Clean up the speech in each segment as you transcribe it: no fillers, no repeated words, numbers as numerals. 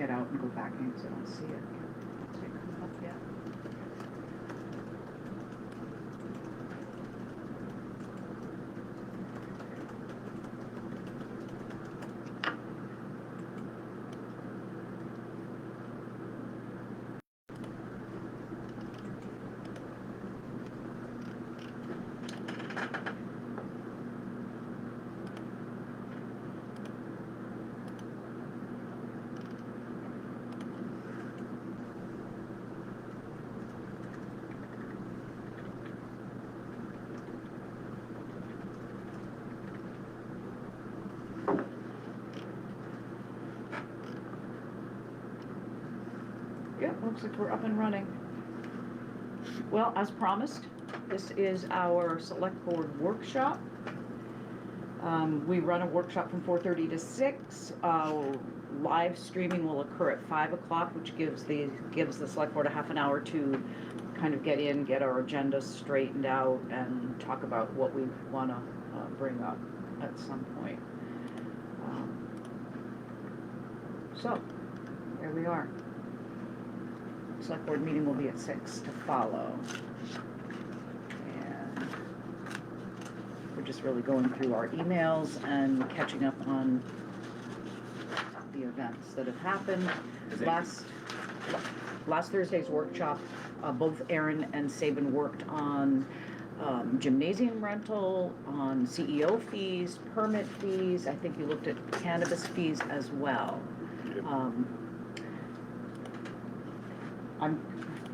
get out and go back in because I don't see it. Has it come up yet? Yeah, looks like we're up and running. Well, as promised, this is our select board workshop. We run a workshop from 4:30 to 6. Live streaming will occur at 5 o'clock, which gives the select board a half an hour to kind of get our agenda straightened out and talk about what we want to bring up at some point. So, there we are. Select board meeting will be at 6 to follow. And we're just really going through our emails and catching up on the events that have happened. Last Thursday's workshop, both Aaron and Sabin worked on gymnasium rental, on CEO fees, permit fees. I think you looked at cannabis fees as well. Yep.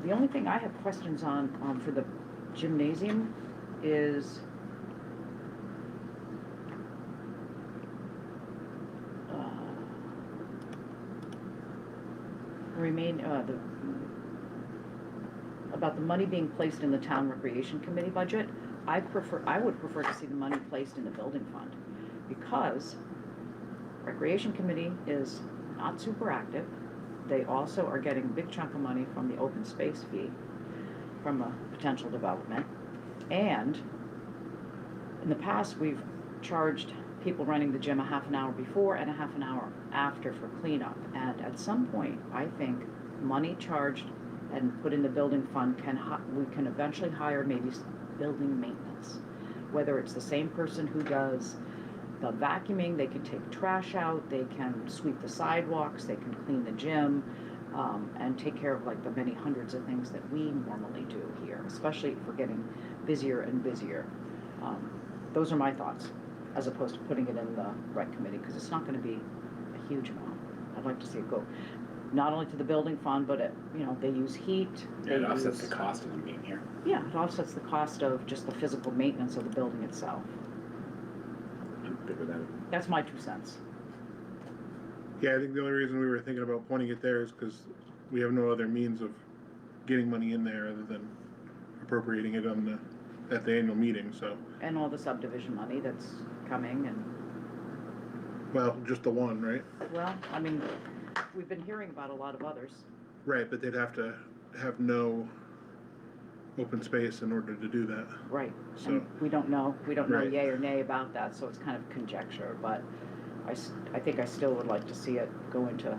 The only thing I have questions on for the gymnasium is about the money being placed in the town recreation committee budget. I would prefer to see the money placed in the building fund, because recreation committee is not super active. They also are getting a big chunk of money from the open space fee from a potential development. And in the past, we've charged people running the gym a half an hour before and a half an hour after for cleanup. And at some point, I think money charged and put in the building fund we can eventually hire maybe building maintenance. Whether it's the same person who does the vacuuming, they can take trash out, they can sweep the sidewalks, they can clean the gym, and take care of like the many hundreds of things that we normally do here, especially if we're getting busier and busier. Those are my thoughts, as opposed to putting it in the rec committee, because it's not going to be a huge amount. I'd like to see it go not only to the building fund, but they use heat. Yeah, it offsets the cost of them being here. Yeah, it offsets the cost of just the physical maintenance of the building itself. That's my 2 cents. Yeah, I think the only reason we were thinking about pointing it there is because we have no other means of getting money in there other than appropriating it at the annual meeting. So. And all the subdivision money that's coming and. Well, just the one, right? Well, I mean, we've been hearing about a lot of others. Right, but they'd have to have no open space in order to do that. Right. So and we don't know right. Yay or nay about that, so it's kind of conjecture, but I think I still would like to see it go into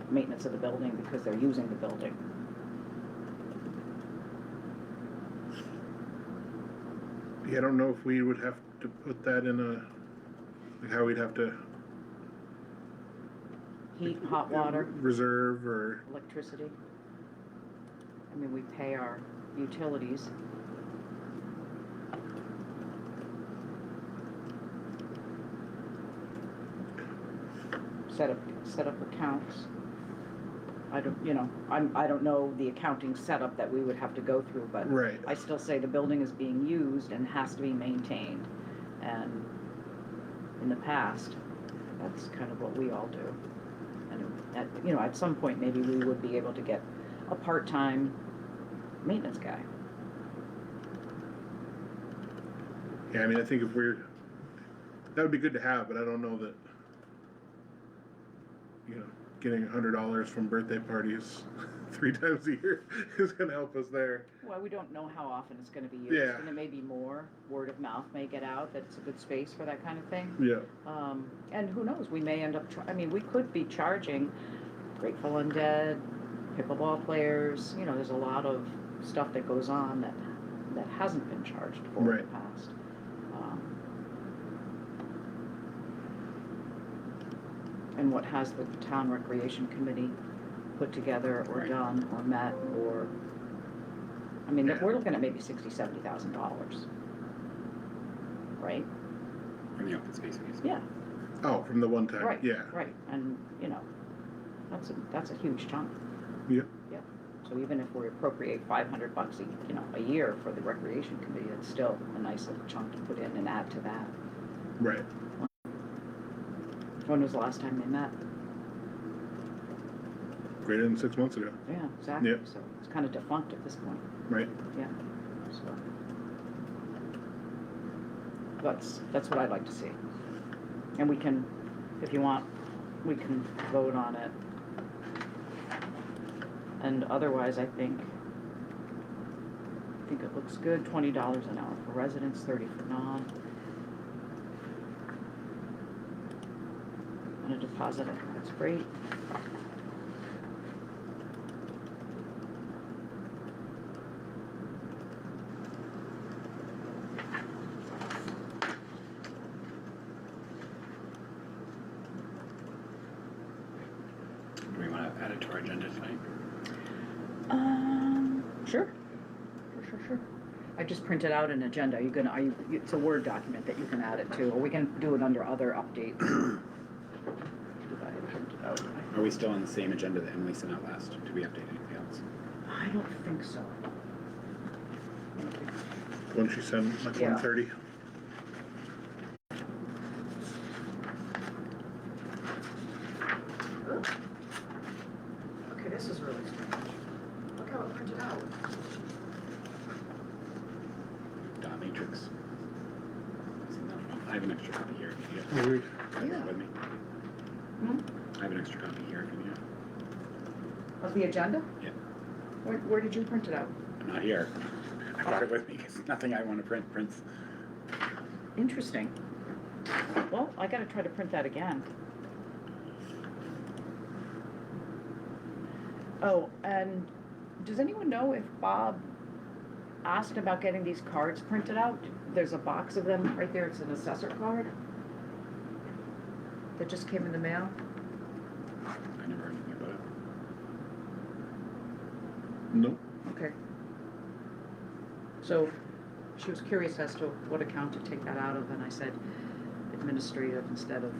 maintenance of the building because they're using the building. Yeah, I don't know if we would have to put that in like how we'd have to heat, hot water, reserve, or electricity. I mean, we pay our utilities. Set up accounts. I don't know the accounting setup that we would have to go through, but right. I still say the building is being used and has to be maintained. And in the past, that's kind of what we all do. And at some point, maybe we would be able to get a part-time maintenance guy. Yeah, I mean, I think that would be good to have, but I don't know that, getting $100 from birthday parties 3 times a year is going to help us there. Well, we don't know how often it's going to be used. Yeah. And it may be more. Word of mouth may get out that it's a good space for that kind of thing. Yeah. And who knows? We may end up, we could be charging Grateful Undead, pickleball players, you know, there's a lot of stuff that goes on that hasn't been charged for in the Right. past. And what has the town recreation committee put together or Right. done or met or, I mean, Yeah. we're looking at maybe $60,000-$70,000. Right? From the open space fees. Yeah, Oh, from the one time, right, yeah. right, and, you know, that's a huge chunk. Yeah. Yep. So even if we appropriate $500 a year for the recreation committee, it's still a nice little chunk to put in and add to that. Right. When was the last time they met? Greater than 6 months ago. Yeah, exactly. Yep. So it's kind of defunct at this point. Right. Yeah. So that's what I'd like to see. And we can, if you want, we can vote on it. And otherwise, I think it looks good. $20 an hour for residents, 30 for non. And a deposit, I think that's great. Do we want to add it to our agenda tonight? Sure. Sure. I just printed out an agenda. It's a Word document that you can add it to, or we can do it under other updates. Did I print it out? Are we still on the same agenda that Emily sent out last? Did we update anything else? I don't think so. One she sent, like Yeah. 1:30. Okay, this is really strange. Look how it printed out. Dot matrix. Seen that one? I have an extra copy here. If you Oh, weird. need it. Yeah. With me. I have an extra copy here if you need it. Of the agenda? Yeah. Where did you print it out? I'm not here. I brought it with me because nothing I want to print prints. Interesting. Well, I gotta try to print that again. Oh, and does anyone know if Bob asked about getting these cards printed out? There's a box of them right there. It's an assessor card that just came in the mail. I never heard anything about it. Nope. Okay. So she was curious as to what account to take that out of, and I said administrative instead of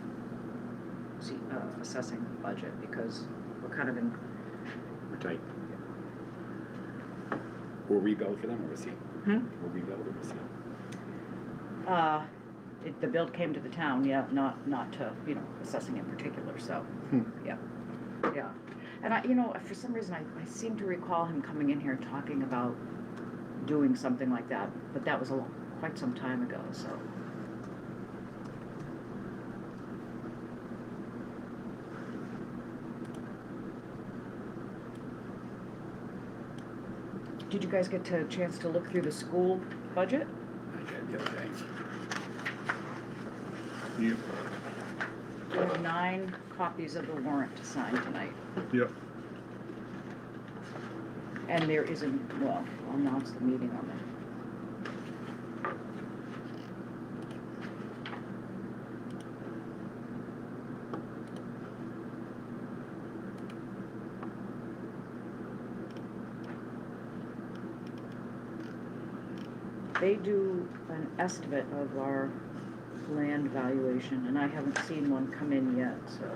assessing the budget, because we're kind of in, We're tight. Were we billed for them or receipt? Were we billed or receipt? the bill came to the town, yeah, not to, assessing in particular, so, yeah. And for some reason, I seem to recall him coming in here talking about doing something like that, but that was quite some time ago, so. Did you guys get a chance to look through the school budget? I did the other day. Yep. We have 9 copies of the warrant to sign tonight. Yep. And there is I'll announce the meeting on it. They do an estimate of our land valuation, and I haven't seen one come in yet, so.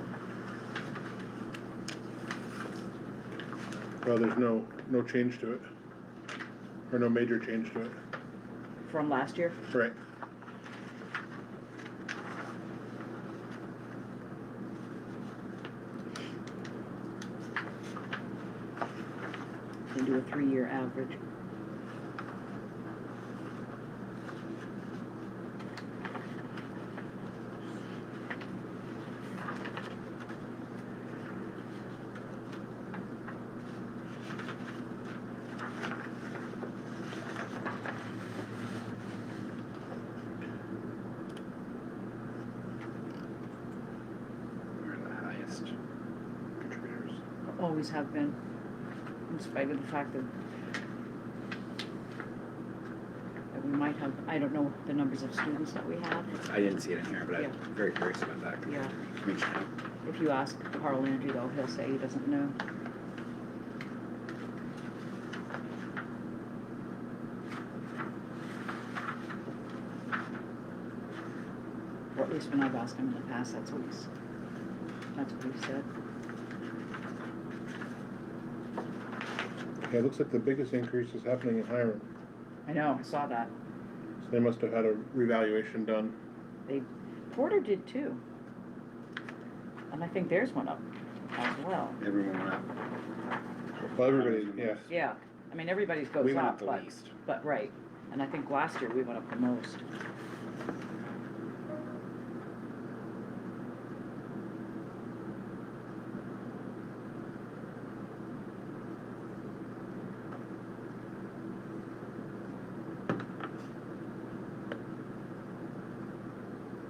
Well, there's no change to it. Or no major change to it. From last year? Right. They do a 3-year average. We're the highest contributors. always have been, in spite of the fact that we might have, I don't know the numbers of students that we have. I didn't see it in here, but Yeah. I'm very curious about that. Yeah. Reach out. If you ask Carl Andrew, though, he'll say he doesn't know. Or at least when I've asked him in the past, that's what he said. Yeah, it looks like the biggest increase is happening in Hiram. I know, I saw that. So they must have had a revaluation done. Porter did too. And I think theirs went up as well. Everyone went up. Well, everybody, yeah. Yeah, I mean, everybody's goes We went up, up the but, least. but, right. And I think last year we went up the most.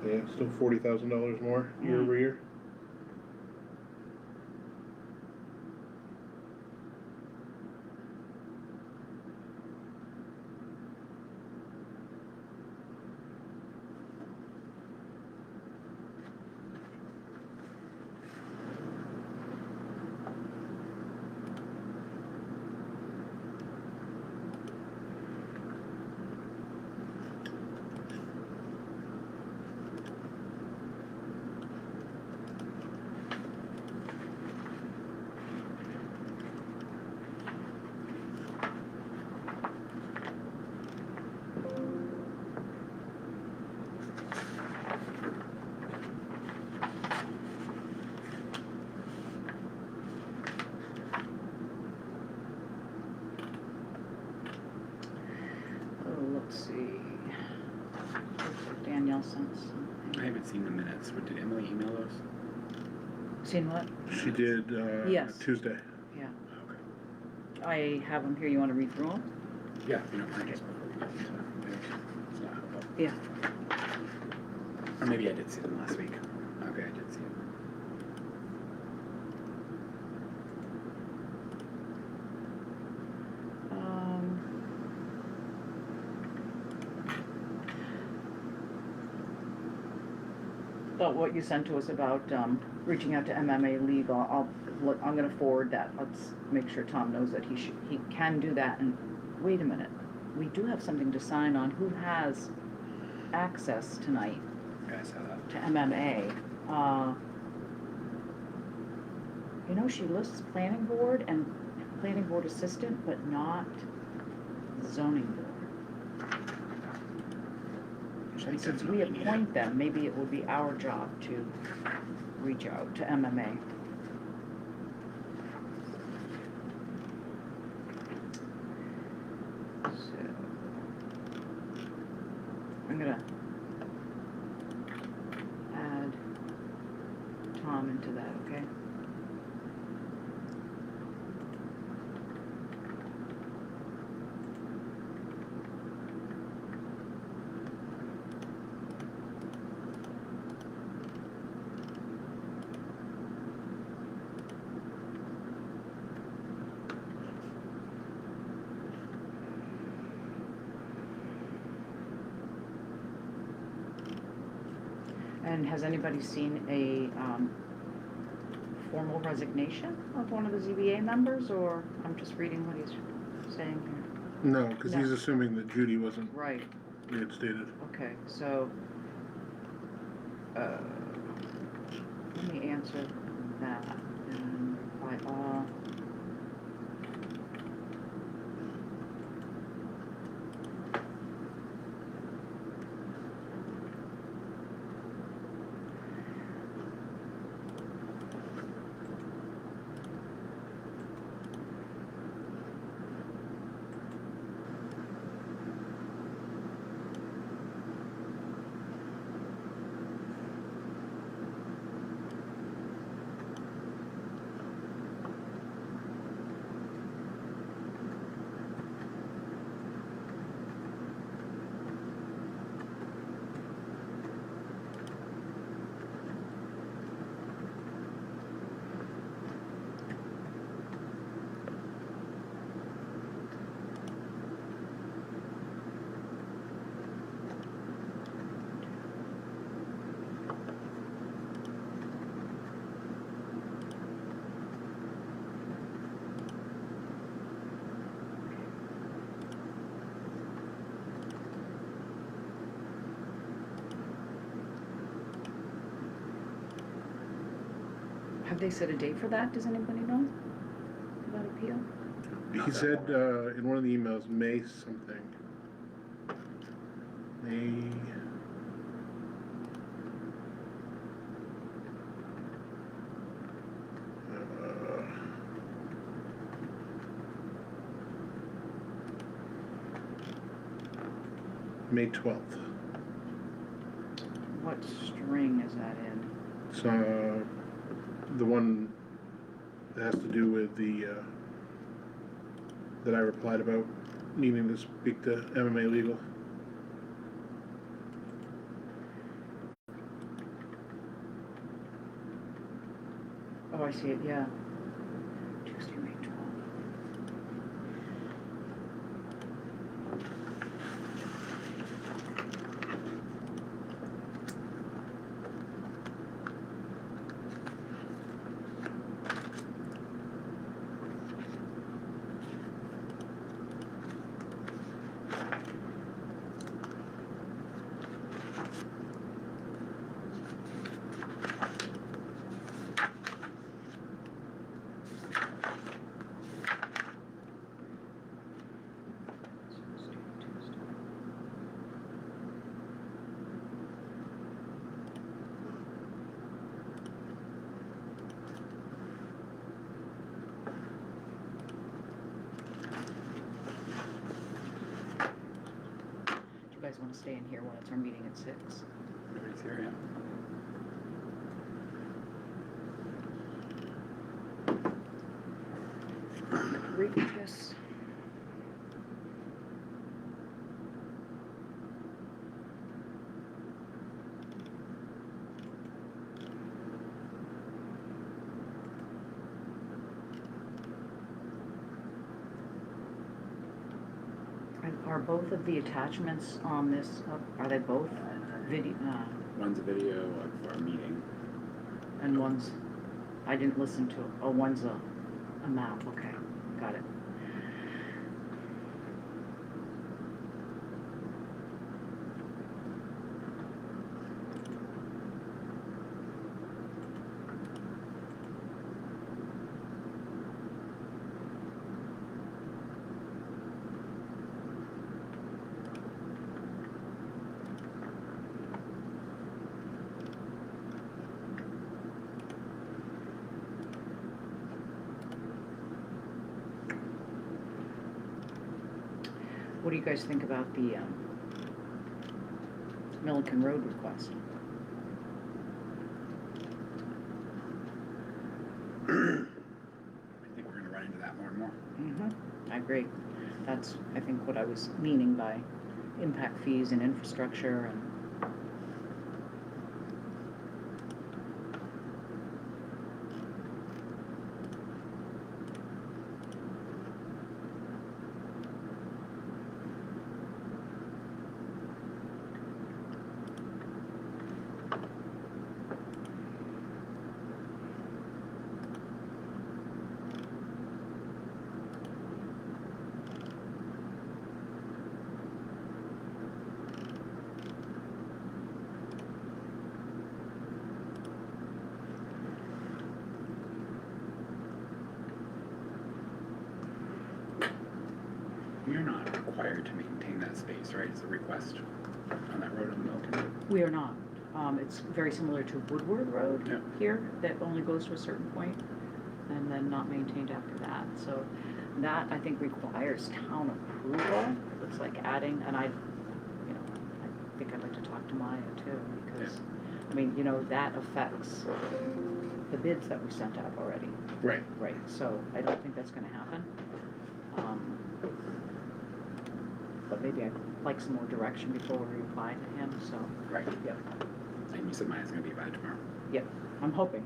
Yeah, still $40,000 more year over year. Let's see. Danielle sent something. I haven't seen the minutes. But did Emily email those? Seen what? She did Yes. Tuesday. Yeah. Okay. I have them here. You want to read through them? Yeah, if you don't mind, just before we get into it. It's not helpful. Yeah. Or maybe I did see them last week. Okay, I did see them. But what you sent to us about reaching out to MMA Legal, I'm going to forward that. Let's make sure Tom knows that he can do that. And wait a minute, we do have something to sign on. Who has access tonight Okay, I saw that. to MMA? You know, she lists planning board and planning board assistant, but not zoning board. Which I And think since that's we what need. appoint them, maybe it would be our job to reach out to MMA. So, I'm gonna add Tom into that, okay? And has anybody seen a formal resignation of one of the ZBA members, or I'm just reading what he's saying here? No, because he's No. assuming that Judy wasn't Right, reinstated. okay, so, let me answer that and reply all. Have they set a date for that? Does anybody know? For that appeal? He said, in one of the emails, May something. May. May 12th. What string is that in? It's the one that has to do with the that I replied about needing to speak to MMA Legal. Oh, I see it, yeah. Tuesday, May 12th. Tuesday. Do you guys want to stay in here when it's our meeting at 6? Everybody's here, yeah. Read this. Are both of the attachments on this, are they both video, One's a video of our meeting. and one's, I didn't listen to, oh, one's a map, okay, got it. What do you guys think about the Milliken Road request? I think we're gonna run into that more and more. I agree. That's, I think, what I was meaning by impact fees and infrastructure and We are not required to maintain that space, right? It's a request on that road on Milton Road. we are not. It's very similar to Woodward Road Yeah. here, that only goes to a certain point and then not maintained after that. So that, I think, requires town approval. It's like adding, and I think I'd like to talk to Maya too, because, I mean, that affects the bids that we sent out already. Right. Right, so I don't think that's gonna happen. But maybe I'd like some more direction before we reply to him, so, Right. yep, And you said mine's gonna be by tomorrow. yep, I'm hoping.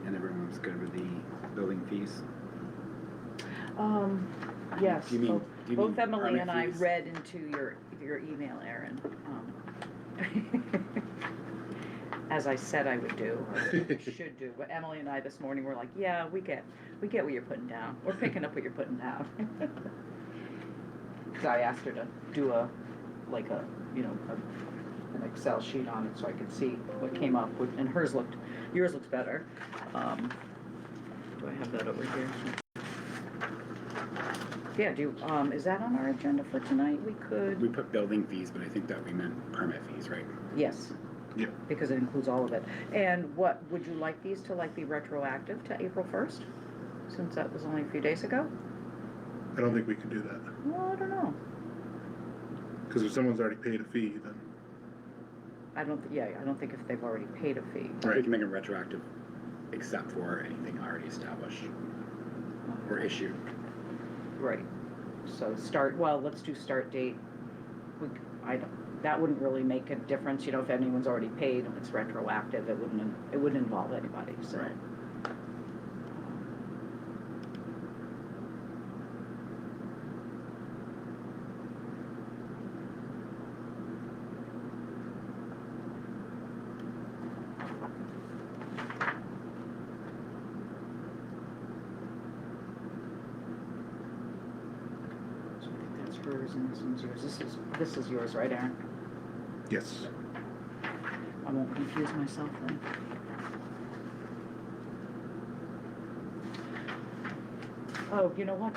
And everyone's good with the building fees. Yes, Do you mean- both, do you both mean Emily permit and I fees? read into your email, Aaron. As I said I would do, or should do, but Emily and I this morning were like, yeah, we get what you're putting down. We're picking up what you're putting down. Cause I asked her to do an Excel sheet on it so I could see what came up with, and yours looks better. Do I have that over here? Yeah, is that on our agenda for tonight? We could. We put building fees, but I think that we meant permit fees, right? Yes. Yep. Because it includes all of it. And what, would you like these to be retroactive to April 1st? Since that was only a few days ago? I don't think we can do that, Well, I don't know. because if someone's already paid a fee, then, I don't think if they've already paid a fee. We can make it retroactive except for anything already established or issued. Right. So let's do start date. That wouldn't really make a difference, if anyone's already paid and it's retroactive, it wouldn't involve anybody, so. Right. So I think that's hers and this one's yours. This is yours, right, Aaron? yes. I won't confuse myself then. Oh, you know what?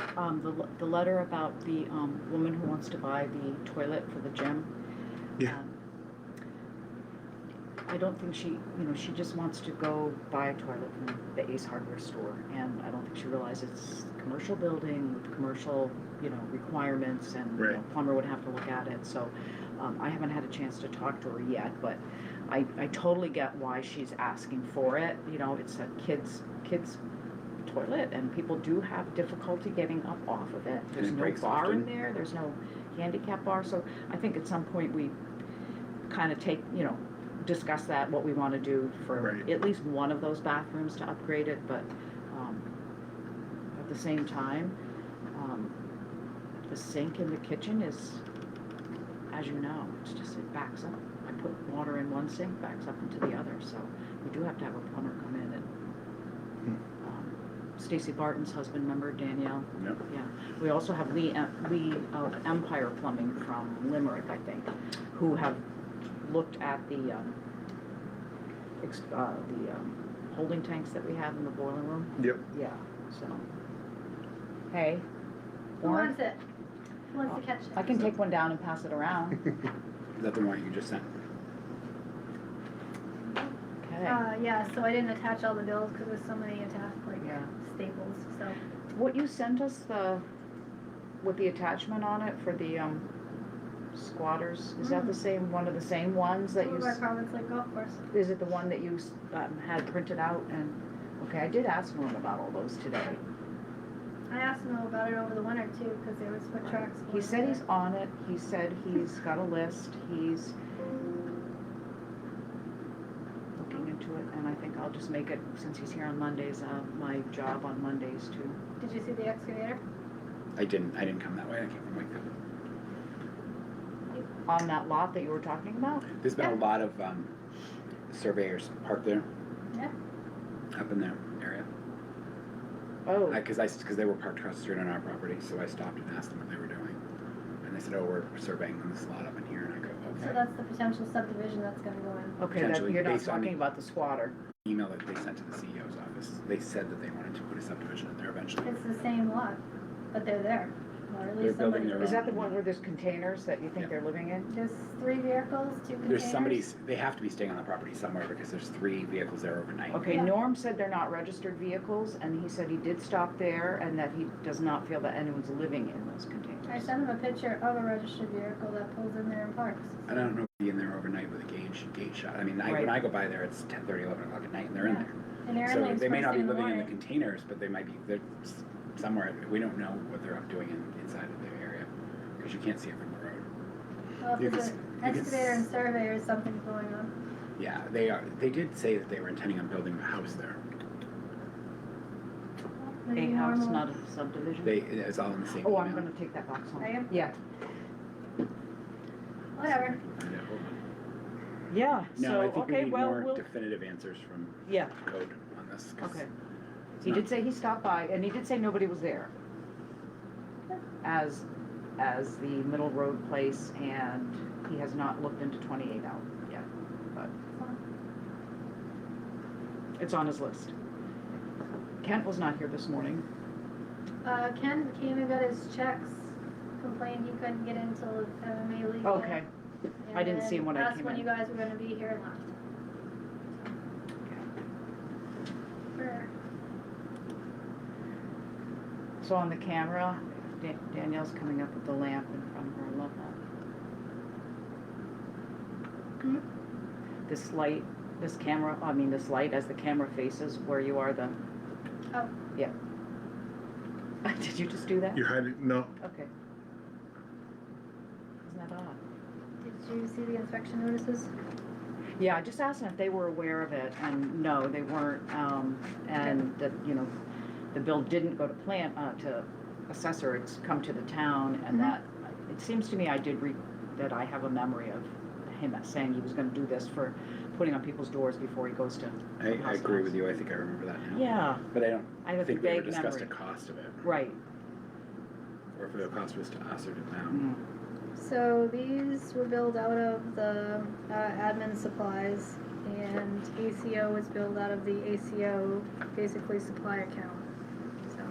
The letter about the woman who wants to buy the toilet for the gym. Yeah. I don't think she just wants to go buy a toilet from the Ace Hardware store, and I don't think she realizes it's a commercial building with commercial, requirements, and Right. plumber would have to look at it. So I haven't had a chance to talk to her yet, but I totally get why she's asking for it. It's a kids toilet, and people do have difficulty getting up off of it. There's it no breaks bar in often. there. There's no handicap bar. So I think at some point we kind of discuss that, what we want to do for Right. at least one of those bathrooms to upgrade it, but at the same time, the sink in the kitchen is, as you know, it backs up. I put water in one sink, backs up into the other, so we do have to have a plumber come in and Stacy Barton's husband, remember Danielle? Yep. Yeah. We also have Lee of Empire Plumbing from Limerick, I think, who have looked at the holding tanks that we have in the boiler room. Yep. Yeah, so. Hey. Who Warren? wants it? Who wants to catch it? I can take one down and pass it around. Is that the one you just sent? Okay. Yeah, so I didn't attach all the bills because there's so many attached, Yeah. staples, so. What you sent us with the attachment on it for the squatters, is that the same, one of the same ones that you? Over by Province Lake Golf Course. Is it the one that you had printed out and, okay, I did ask Norm about all those today. I asked him about it over the winter too, because there was foot tracks. He going said there. he's on it, he said he's got a list, he's looking into it, and I think I'll just make it, since he's here on Mondays, my job on Mondays too. Did you see the excavator? I didn't come that way. I came from Wakefield. On that lot that you were talking about? There's been a Yeah. lot of surveyors parked there, Yeah. up in that area. Oh, Because they were parked across the street on our property, so I stopped and asked them what they were doing. And they said, oh, we're surveying on this lot up in here. And I go, So okay. that's the potential subdivision that's gonna go in. okay, that, potentially you're not based on talking the- about the squatter. Email that they sent to the CEO's office. They said that they wanted to put a subdivision in there eventually. It's the same lot, but they're there. Or at They're least building somebody. their Is own. that the one where there's containers that you think Yeah. they're living in? There's 3 vehicles, 2 containers. There's somebody's, they have to be staying on the property somewhere because there's 3 vehicles there overnight. Okay, Yeah. Norm said they're not registered vehicles, and he said he did stop there, and that he does not feel that anyone's living in those containers. I sent him a picture of a registered vehicle that pulls in there and parks. I don't know, be in there overnight with a gate shot. I mean, when Right. I go by there, it's 10:30, 11 o'clock at night, and they're in Yeah. there. And Aaron So leaves they may first not be thing in the living in the morning. containers, but they're somewhere. We don't know what they're up doing inside of their area because you can't see it from the road. Well, You if can it's s- an you can excavator s- and surveyor, something's going on. Yeah, they are. They did say that they were intending on building a house there. A Maybe house, normal. not a subdivision? It's all in the same Oh, email. I'm gonna take that box home. Are you? Yeah, Whatever. Find out, hold on. yeah, No, so, I think we okay, need well, more we'll, definitive answers from yeah, code on this. 'cause okay. it's He not- did say he stopped by, and he did say nobody was there. As the middle road place, and he has not looked into 28 out yet, but it's on his list. Kent was not here this morning. Ken came and got his checks, complained he couldn't get in till MMA league. Okay, and I didn't see him when I asked came when in. you guys were gonna be here and left. Sure. so on the camera, Danielle's coming up with the lamp in front of her, I love that. Hmm? This light, this camera, I mean this light as the camera faces where you are the, Oh, yeah. Did you just do that? You're hiding, no, Okay. Isn't that odd? did you see the inspection notices? Yeah, I just asked them if they were aware of it, and no, they weren't, and that, you know, the bill didn't go to to assessor, it's come to the town, and Mhm. that, it seems to me I did read, that I have a memory of him saying he was gonna do this for putting on people's doors before he goes to I house agree house. with you, I think I remember that now. Yeah, But I don't I have a think we ever vague discussed memory. a cost of it, Right. or if the cost was to us or to them. Mm. So these were billed out of the admin supplies, and ACO was billed out of the ACO, basically supply account, so.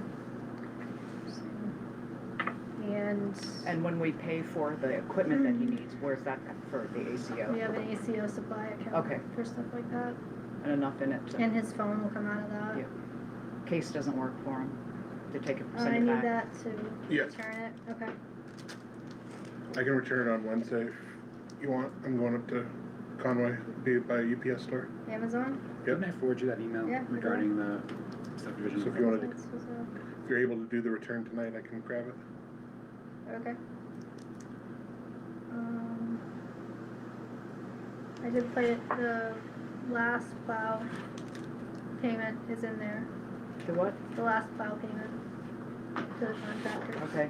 And when we pay for the equipment that he needs, where's that for the We ACO? have an ACO supply account Okay. for stuff like that, And enough in it to, and his phone will come out of that. Yeah. case doesn't work for him, to take it, I send it need back. that to Yeah. return it, okay. I can return it on Wednesday if you want. I'm going up to Conway, be it by UPS store. Amazon? Didn't I forward you that email Yeah, you regarding the subdivision? So if you wanted to, That's what's up. if you're able to do the return tonight, I can grab it. Okay. I did play it, the last plow payment is in there, The what? the last plow payment to the contractor. Okay,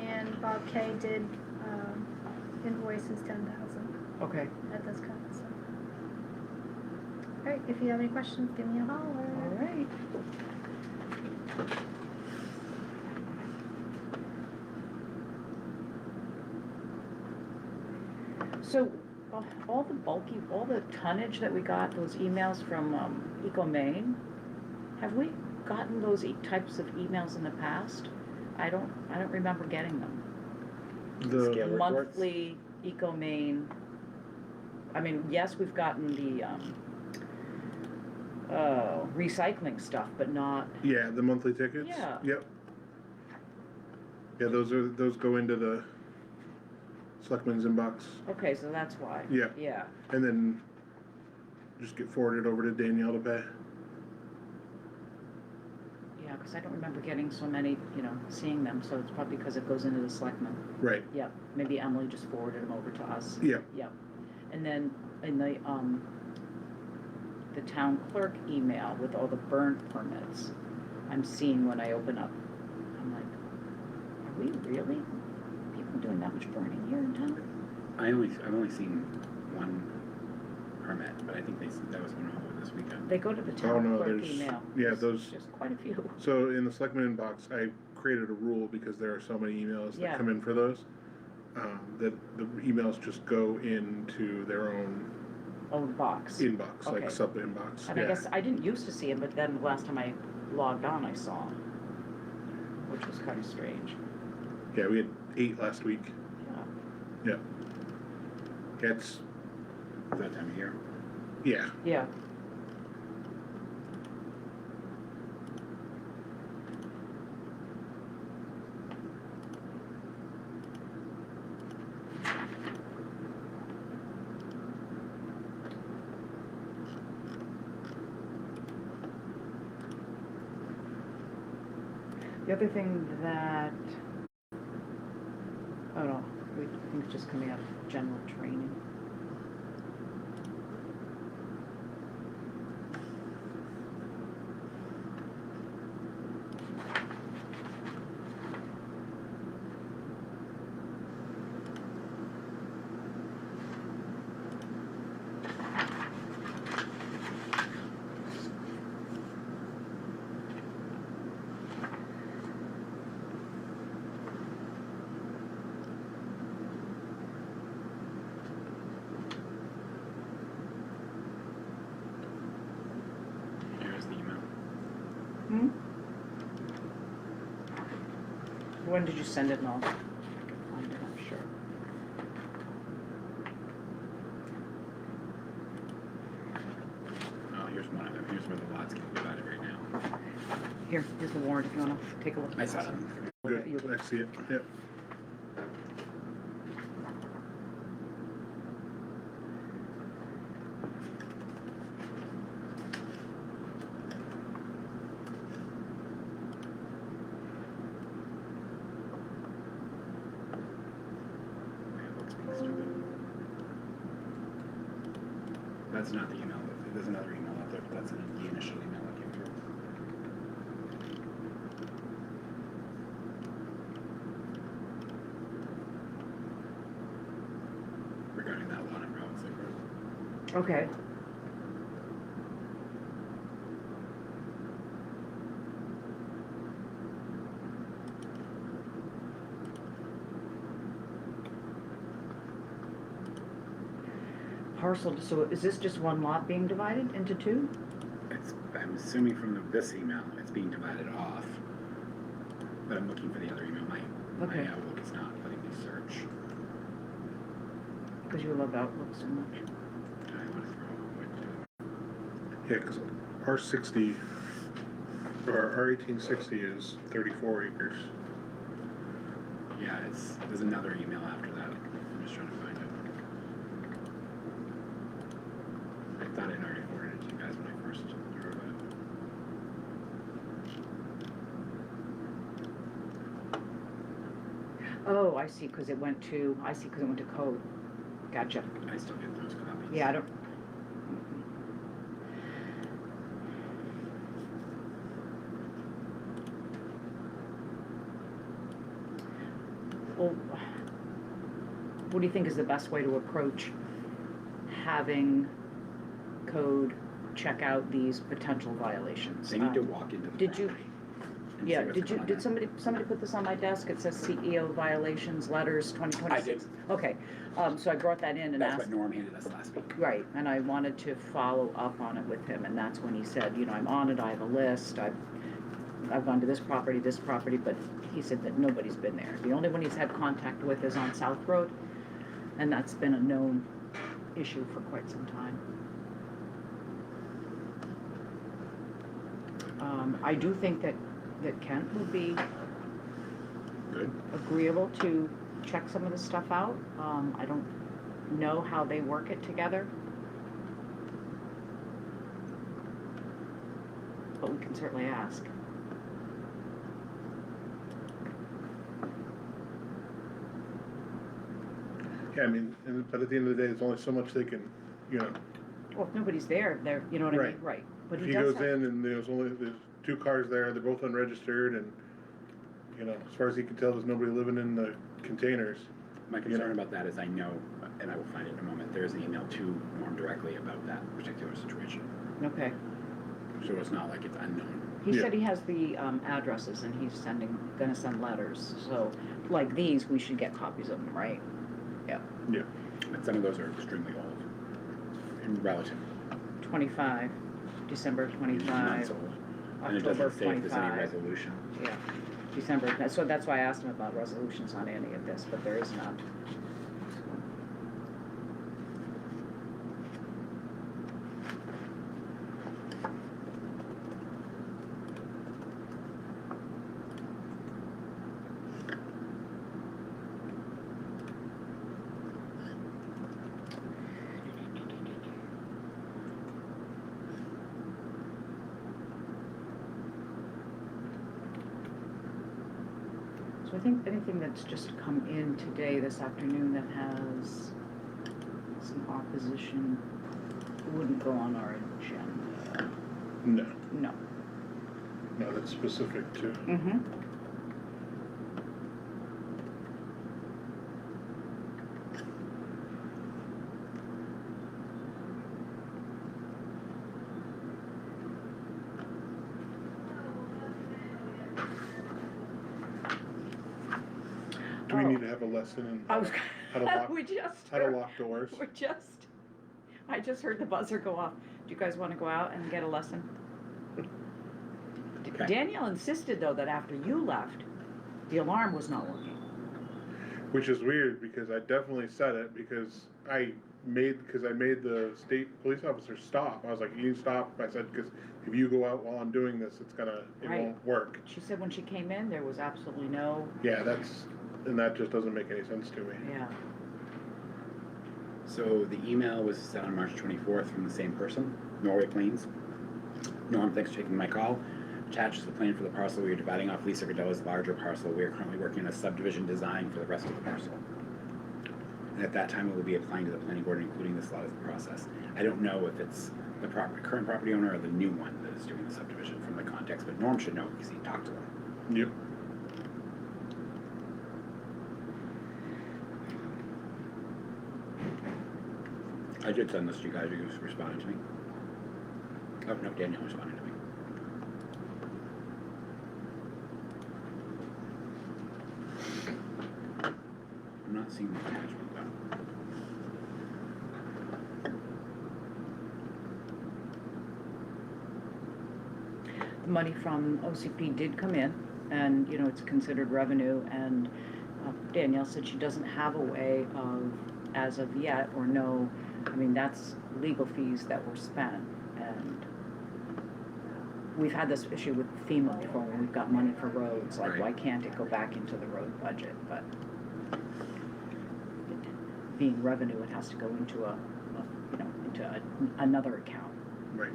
And Bob K did, invoice his 10,000 okay. at this cut, so. Alright, if you have any questions, give me a holler. All right. So, all the tonnage that we got, those emails from Eco Maine, have we gotten those types of emails in the past? I don't remember getting them. The, Scale The reports? monthly Eco Maine, I mean, yes, we've gotten the recycling stuff, but not, yeah, the monthly tickets. Yeah. Yep. Yeah, those go into the selectmen's inbox, okay, so that's why. Yeah. Yeah, and then just get forwarded over to Danielle to pay. yeah, because I don't remember getting so many, seeing them, so it's probably because it goes into the selectmen. Right. Yep, maybe Emily just forwarded them over to us. Yep. Yep, and then in the town clerk email with all the burn permits, I'm seeing when I open up, I'm like, are we really? People doing that much burning here in town? I've only seen one permit, but I think that was one over this weekend. They go to the Oh, town no, clerk there's, email. yeah, those, There's quite a few. so in the selectmen inbox, I created a rule because there are so many emails Yeah. that come in for those, that the emails just go into their own Oh, the box. inbox, Okay. like sub inbox. And I guess I didn't used to see them, but then the last time I logged on, I saw them, which was kind of strange. Yeah, we had 8 last week. Yeah. Yeah, it's, That time of year. yeah, Yeah. The other thing that, oh no, we think it's just coming out of general training. Hmm? When did you send it, and I'll find it, I'm sure. Oh, here's one of them. Here's where the lots can be divided right now. Here's the warrant if you wanna take a look. I saw them. Good, You- I see it, yep. It looks being stupid. That's not the email. There's another email out there, but that's the initial email that came through. Regarding that lot in Robinson Road. Okay. Parcel, so is this just one lot being divided into two? I'm assuming from this email, it's being divided off. But I'm looking for the other email. My Okay. Outlook is not letting me search. Because you love Outlook so much. I want to throw it. Yeah, because R60, or R1860 is 34 acres. Yeah, there's another email after that. I'm just trying to find it. I thought I'd already forwarded it to you guys when I first heard of it. Oh, I see, because it went to code. Gotcha. I still get those copies. Yeah, I don't. Well, what do you think is the best way to approach having code check out these potential violations? They need to walk into the Did you- property and Yeah, see what's did going on. somebody put this on my desk? It says CEO violations letters 2026. I did. Okay, so I brought that in and That's asked. what Norm handed us last week. Right, and I wanted to follow up on it with him, and that's when he said, you know, I'm on it, I have a list, I've gone to this property, but he said that nobody's been there. The only one he's had contact with is on South Road, and that's been a known issue for quite some time. I do think that Kent would be Good. agreeable to check some of this stuff out. I don't know how they work it together. But we can certainly ask. Yeah, I mean, but at the end of the day, there's only so much they can, you know. Well, if nobody's there, you know what I mean? Right. Right. But If he he does goes have, in and there's 2 cars there, they're both unregistered, and, you know, as far as he can tell, there's nobody living in the containers. My concern about that is I know, and I will find it in a moment, there's an email to Norm directly about that particular situation. okay. So it's not like it's unknown. He Yeah. said he has the addresses and he's gonna send letters. So, like these, we should get copies of them, right? Yeah. Yeah. But some of those are extremely old in relative. 25, December 25, Months old. And it October doesn't say if there's any 25. resolution. Yeah, December. So that's why I asked him about resolutions on any of this, but there is none. So I think anything that's just come in today, this afternoon, that has some opposition wouldn't go on our agenda. No, No. no, that's specific to. Mm-hmm. Do we need to have a lesson I was, in how to lock, we just how to heard- lock doors? I just heard the buzzer go off. Do you guys want to go out and get a lesson? Okay. Danielle insisted though that after you left, the alarm was not working. Which is weird, because I definitely said it, because I made the state police officer stop. I was like, you need to stop. I said, because if you go out while I'm doing this, it Right. won't work. She said when she came in, there was absolutely no, Yeah, that just doesn't make any sense to me. yeah. So the email was sent on March 24th from the same person, Norway Plains. Norm, thanks for taking my call. Attached is the plan for the parcel. We are dividing off Lisa Gardella's larger parcel. We are currently working on a subdivision design for the rest of the parcel. And at that time, we will be applying to the planning board, including this lot as the process. I don't know if it's the current property owner or the new one that is doing the subdivision from the context, but Norm should know because he talked to them. Yep. I did send this to you guys. You just responded to me. Oh, no, Danielle responded to me. I'm not seeing the attachment though. The money from OCP did come in, and, you know, it's considered revenue, and Danielle said she doesn't have a way of, as of yet, or no, I mean, that's legal fees that were spent, and we've had this issue with FEMA before, when we've got money for roads, like, Right. why can't it go back into the road budget, but being revenue, it has to go into another account. Right.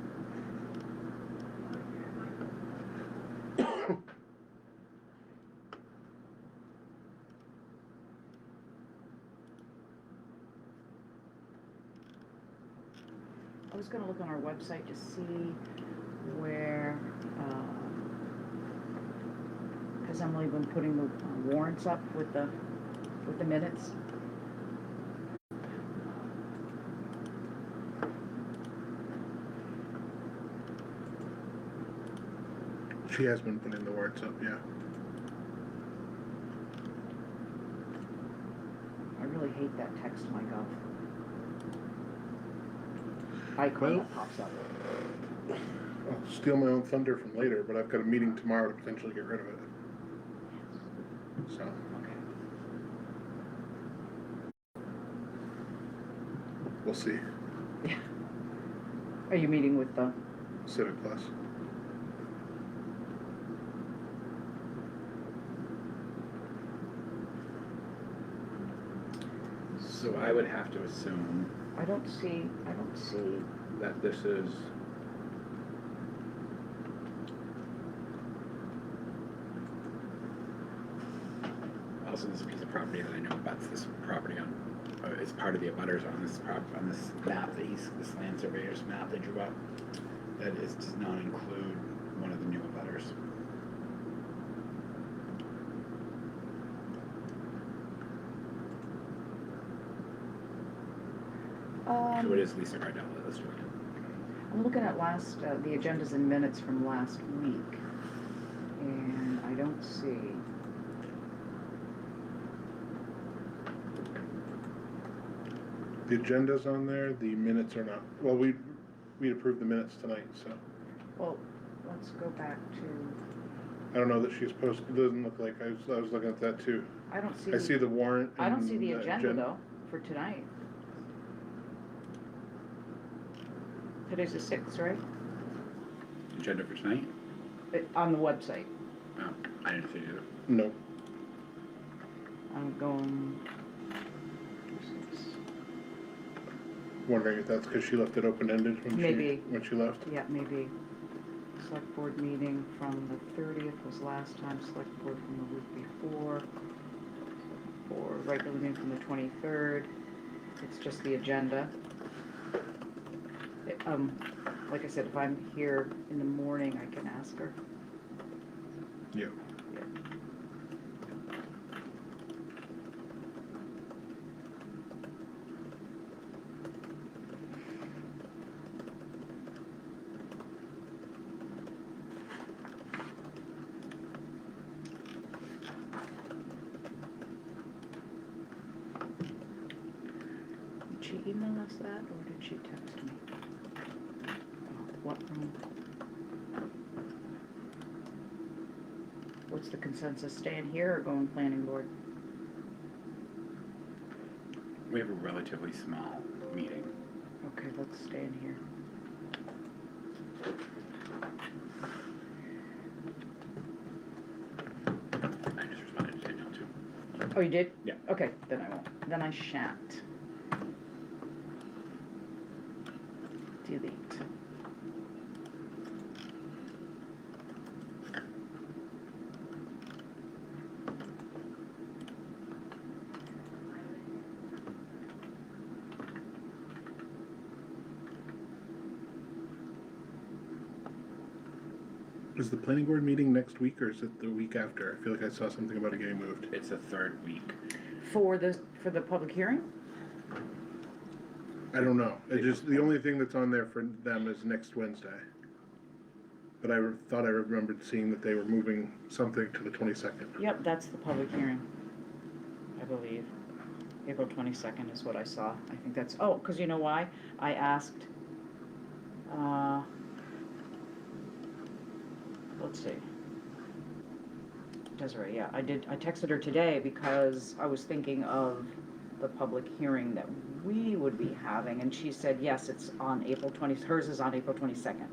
I was gonna look on our website to see where, has Emily been putting the warrants up with the minutes? She has been putting the words up, yeah. I really hate that text my gov icon Well- that pops up. I'll steal my own thunder from later, but I've got a meeting tomorrow to potentially get rid of it. So, Okay. we'll see. Yeah. Are you meeting with the, Civic Plus. So I would have to assume I don't see, that this is also this piece of property that I know abuts this property on. It's part of the abutters on this map that this land surveyor's map they drew up. That does not include one of the new abutters. So it is Lisa Gardella that's doing it. I'm looking at the agendas and minutes from last week, and I don't see. The agenda's on there, the minutes are not. Well, we approved the minutes tonight, so. Well, let's go back to, I don't know that she's posted, it doesn't look like, I was looking at that too. I don't see. I see the warrant. I don't and see the agenda though, for tonight. Today's the 6th, right? Agenda for tonight? On the website. Oh, I didn't see it either. No. I'm going. Wondering if that's because she left it open-ended Maybe. when she left. Yeah, maybe. Select board meeting from the 30th was last time, select board from the week before. Or regular meeting from the 23rd. It's just the agenda. Like I said, if I'm here in the morning, I can ask her. Yeah. Did she email us that, or did she text me? What room? What's the consensus, staying here or going planning board? We have a relatively small meeting. Okay, let's stay in here. I just responded to Danielle too. Oh, you did? Yeah. Okay, then I won't. Then I shan't. Delete. Is the planning board meeting next week or is it the week after? I feel like I saw something about it getting moved. It's the third week. For the public hearing? I don't know. It just, the only thing that's on there for them is next Wednesday. But I thought I remembered seeing that they were moving something to the 22nd. Yep, that's the public hearing, I believe. April 22nd is what I saw. I think that's, oh, because you know why? I asked, let's see. Desiree, yeah, I texted her today because I was thinking of the public hearing that we would be having, and she said, yes, it's on April 20th, hers is on April 22nd.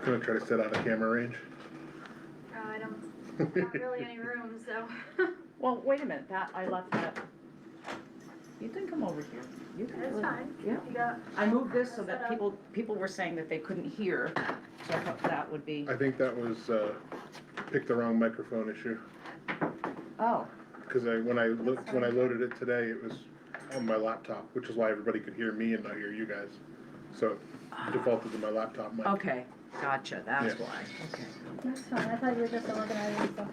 Gonna try to set out of camera range. I don't, not really any room, so. Well, wait a minute, that, I left that. You can come over here. You can. It's fine. Yeah. You got. I moved this so that Set up. people were saying that they couldn't hear, so I thought that would be, I think that was, picked the wrong microphone issue. oh, Cause when I loaded it today, it was on my laptop, which is why everybody could hear me and not hear you guys. So it defaulted to my laptop mic. okay, gotcha, that's Yeah. why, okay. That's fine, I thought you were just organizing stuff.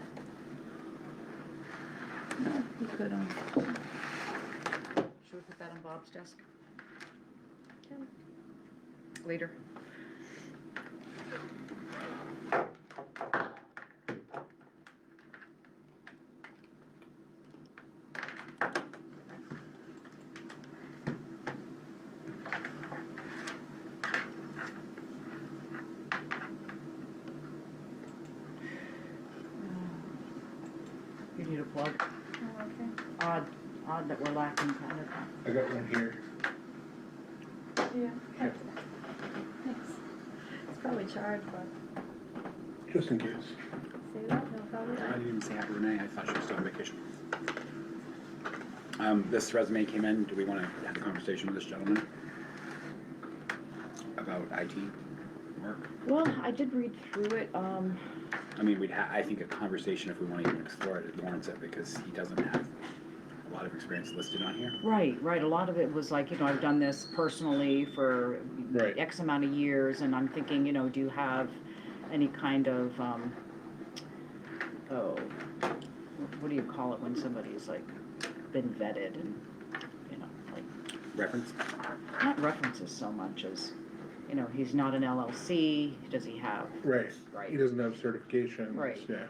No, you could, should we put that on Bob's desk? Yeah. Later. You need a plug? Oh, okay. Odd that we're lacking kind of. I got one here. Yeah. Thanks. It's probably charged, but, Just in case. see that, no, probably I not. didn't even say happy Renee. I thought she was still on vacation. This resume came in. Do we want to have a conversation with this gentleman about IT work? Well, I did read through it, I mean, I think a conversation, if we want to even explore it, it warrants it because he doesn't have a lot of experience listed on here. right, a lot of it was like, I've done this personally for Right. X amount of years, and I'm thinking, do you have any kind of, what do you call it when somebody's like been vetted and, like, Reference? not references so much as, he's not an LLC, does he have? Right. Right. He doesn't have certification. Right. Yeah.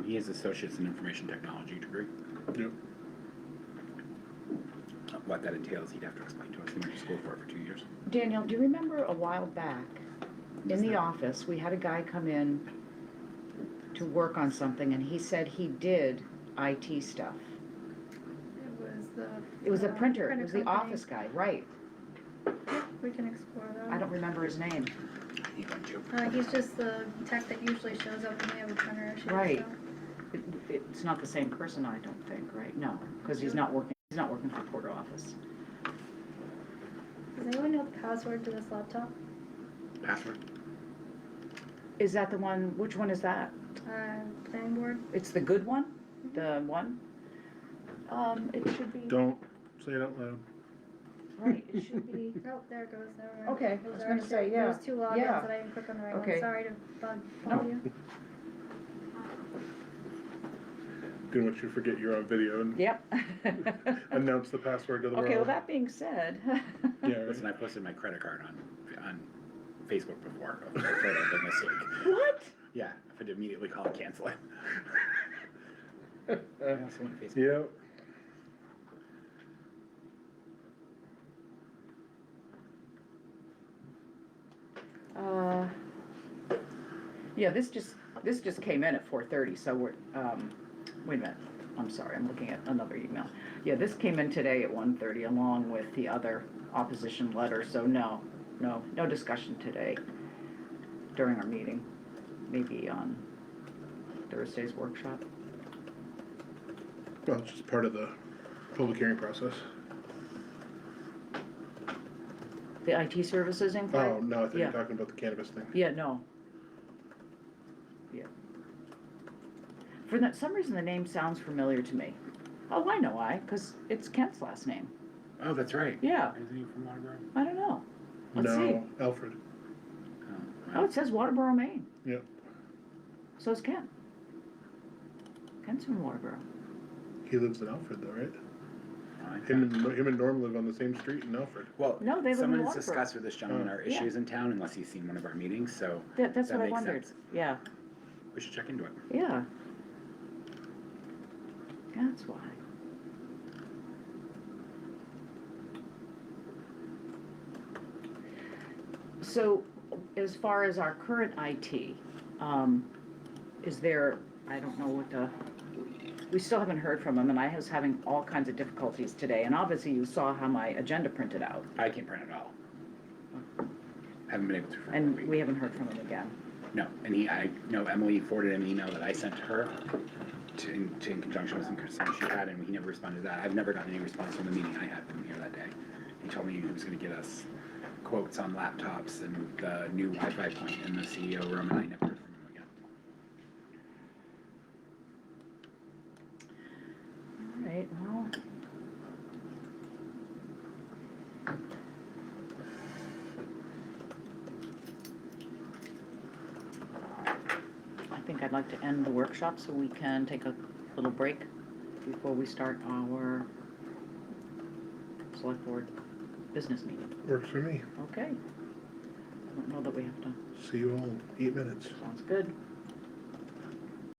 He has Associates in Information Technology degree. Yep. What that entails, he'd have to explain to us. He went to school for it for 2 years. Danielle, do you remember a while back, in the office, we had a guy come in to work on something, and he said he did IT stuff. It was a printer, it was the company. office guy, right. We can explore that. I don't remember his name. He went to. He's just the tech that usually shows up when we have a printer issue. Right. So. It's not the same person, I don't think, right? No, because he's not working for the Porter office. Does anyone know the password to this laptop? Password? Is that the one, which one is that? Planning board? It's the good one? The one? It should be, Don't say it out loud. right, it should be, Oh, there it goes, never mind. Okay, It I was already gonna say, there. yeah. There was two logins Yeah. and I didn't click on the right Okay. one, sorry to bug No. you. Didn't want you to forget you're on video and Yep. announce the password to the world. Okay, well, that being said. Yeah, right. Listen, I posted my credit card on Facebook before, of a photo of a mistake. What? Yeah, I had to immediately call and cancel it. I also went to Facebook. Yep. Yeah, this just came in at 4:30, so we're, wait a minute, I'm sorry, I'm looking at another email. Yeah, this came in today at 1:30 along with the other opposition letter, so no discussion today during our meeting, maybe on Thursday's workshop. Well, it's just part of the public hearing process. The IT services inquiry? Oh, no, I think Yeah. you're talking about the cannabis thing. Yeah, no. Yeah. For some reason, the name sounds familiar to me. Oh, I know why, because it's Kent's last name. Oh, that's right. Yeah. Isn't he from Waterboro? I don't know. Let's see. No, Alfred. Oh, it says Waterboro, Maine. Yep. So is Kent. Kent's from Waterboro. He lives in Alfred though, right? Oh, Him and Norm live on the same street in Alfred. Well, No, they live in someone has Waterboro. discussed with this gentleman our Yeah. issues in town, unless he's seen one of our meetings, so That's that what I makes wondered. sense. Yeah, We should check into it. yeah. That's why. So, as far as our current IT, is there, I don't know what the, we still haven't heard from him, and I was having all kinds of difficulties today, and obviously you saw how my agenda printed out, I can't print it all. Haven't been able to. for a and week. we haven't heard from him again. No, and I know Emily forwarded an email that I sent to her in conjunction with some concerns she had, and he never responded to that. I've never gotten any response from the meeting I had from here that day. He told me he was gonna get us quotes on laptops and the new Wi-Fi point in the CEO room, and I never heard from him again. All right, well. I think I'd like to end the workshop so we can take a little break before we start our select board business meeting. Works for me. Okay. I don't know that we have to, See you all in 8 minutes. sounds good.